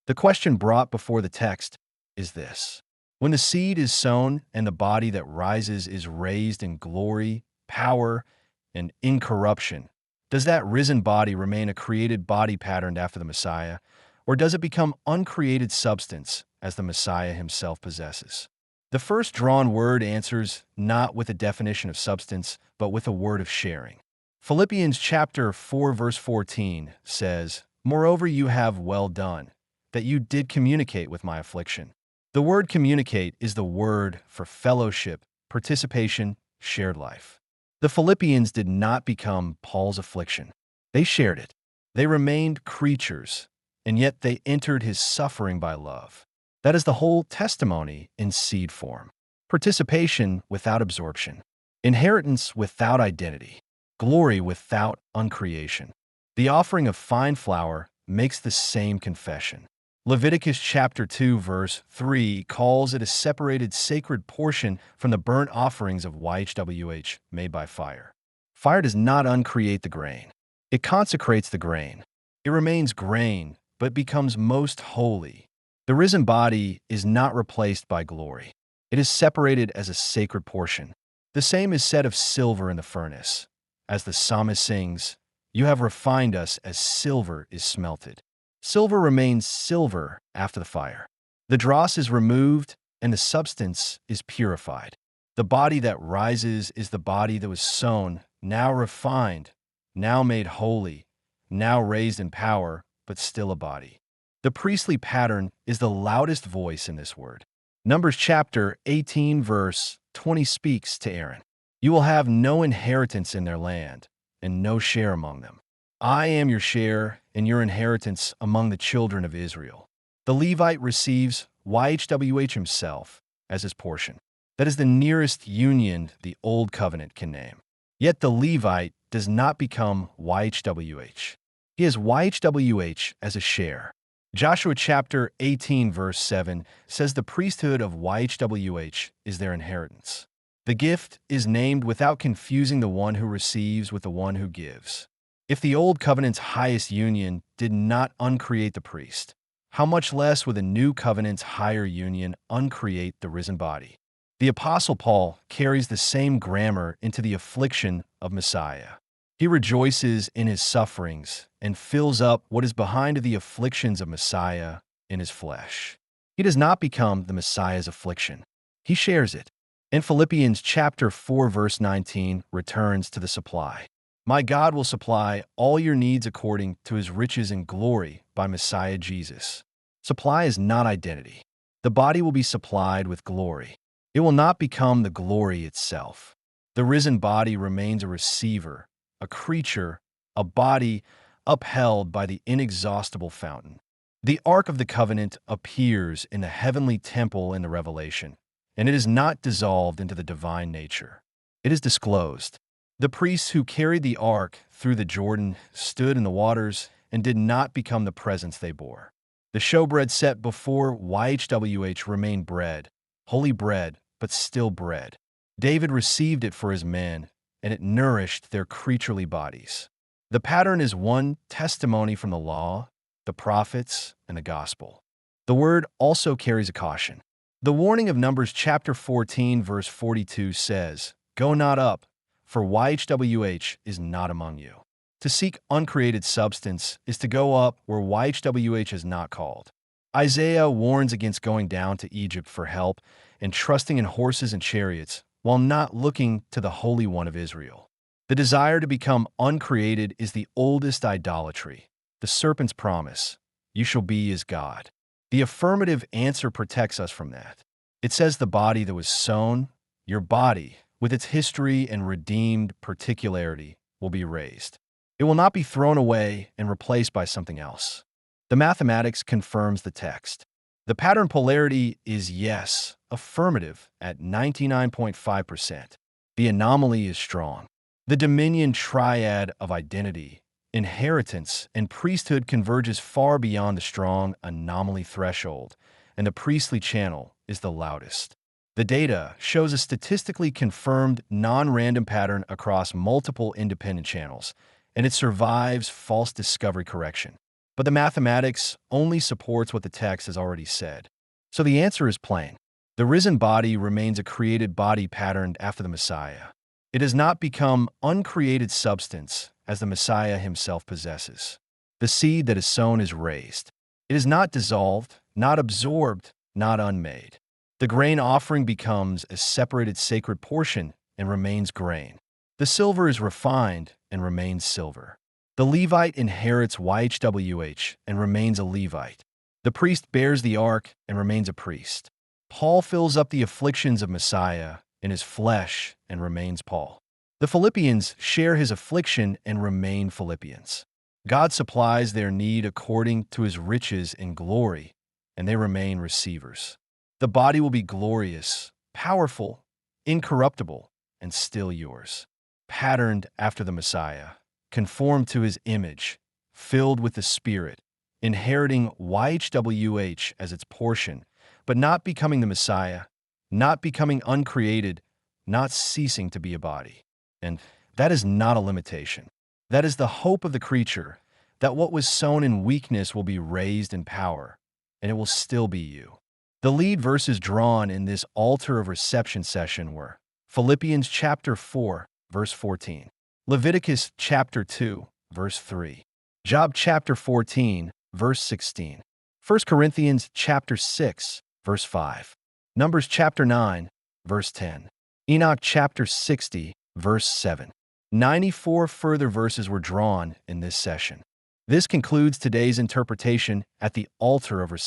The question brought before the text is this: when the seed is sown and the body that rises is raised in glory, power, and incorruption, does that risen body remain a created body patterned after the Messiah, or does it become uncreated substance as the Messiah himself possesses? The first drawn word answers not with a definition of substance, but with a word of sharing. Philippians chapter 4 verse 14 says, "Moreover you have well done, that you did communicate with my affliction." The word communicate is the word for fellowship, participation, shared life. The Philippians did not become Paul's affliction. They shared it. They remained creatures, and yet they entered his suffering by love. That is the whole testimony in seed form. Participation without absorption. Inheritance without identity. Glory without uncreation. The offering of fine flour makes the same confession. Leviticus chapter 2 verse 3 calls it a separated sacred portion from the burnt offerings of YHWH made by fire. Fire does not uncreate the grain. It consecrates the grain. It remains grain, but becomes most holy. The risen body is not replaced by glory. It is separated as a sacred portion. The same is said of silver in the furnace. As the psalmist sings, "You have refined us as silver is smelted." Silver remains silver after the fire. The dross is removed and the substance is purified. The body that rises is the body that was sown, now refined, now made holy, now raised in power, but still a body. The priestly pattern is the loudest voice in this word. Numbers chapter 18 verse 20 speaks to Aaron. "You will have no inheritance in their land, and no share among them. I am your share and your inheritance among the children of Israel." The Levite receives YHWH himself as his portion. That is the nearest union the Old Covenant can name. Yet the Levite does not become YHWH. He has YHWH as a share. Joshua chapter 18 verse 7 says the priesthood of YHWH is their inheritance. The gift is named without confusing the one who receives with the one who gives. If the Old Covenant's highest union did not uncreate the priest, how much less would the New Covenant's higher union uncreate the risen body? The Apostle Paul carries the same grammar into the affliction of Messiah. He rejoices in his sufferings and fills up what is behind the afflictions of Messiah in his flesh. He does not become the Messiah's affliction. He shares it. In Philippians chapter 4 verse 19 returns to the supply. "My God will supply all your needs according to his riches and glory by Messiah Jesus." Supply is not identity. The body will be supplied with glory. It will not become the glory itself. The risen body remains a receiver, a creature, a body upheld by the inexhaustible fountain. The Ark of the Covenant appears in the heavenly temple in the Revelation, and it is not dissolved into the divine nature. It is disclosed. The priests who carried the ark through the Jordan stood in the waters and did not become the presence they bore. The showbread set before YHWH remained bread, holy bread, but still bread. David received it for his men, and it nourished their creaturely bodies. The pattern is one testimony from the law, the prophets, and the gospel. The word also carries a caution. The warning of Numbers chapter 14 verse 42 says, "Go not up, for YHWH is not among you." To seek uncreated substance is to go up where YHWH is not called. Isaiah warns against going down to Egypt for help and trusting in horses and chariots while not looking to the Holy One of Israel. The desire to become uncreated is the oldest idolatry. The serpent's promise, "You shall be as God." The affirmative answer protects us from that. It says the body that was sown, your body, with its history and redeemed particularity, will be raised. It will not be thrown away and replaced by something else. The mathematics confirms the text. The pattern polarity is yes, affirmative, at 99.5%. The anomaly is strong. The dominion triad of identity, inheritance, and priesthood converges far beyond the strong anomaly threshold, and the priestly channel is the loudest. The data shows a statistically confirmed non-random pattern across multiple independent channels, and it survives false discovery correction. But the mathematics only supports what the text has already said. So the answer is plain. The risen body remains a created body patterned after the Messiah. It has not become uncreated substance as the Messiah himself possesses. The seed that is sown is raised. It is not dissolved, not absorbed, not unmade. The grain offering becomes a separated sacred portion and remains grain. The silver is refined and remains silver. The Levite inherits YHWH and remains a Levite. The priest bears the ark and remains a priest. Paul fills up the afflictions of Messiah in his flesh and remains Paul. The Philippians share his affliction and remain Philippians. God supplies their need according to his riches in glory, and they remain receivers. The body will be glorious, powerful, incorruptible, and still yours. Patterned after the Messiah, conformed to his image, filled with the Spirit, inheriting YHWH as its portion, but not becoming the Messiah, not becoming uncreated, not ceasing to be a body. And that is not a limitation. That is the hope of the creature, that what was sown in weakness will be raised in power, and it will still be you. The lead verses drawn in this altar of reception session were Philippians chapter 4, verse 14, Leviticus chapter 2, verse 3, Job chapter 14, verse 16, 1 Corinthians chapter 6, verse 5, Numbers chapter 9, verse 10, Enoch chapter 60, verse 7. 94 further verses were drawn in this session. This concludes today's interpretation at the altar of reception.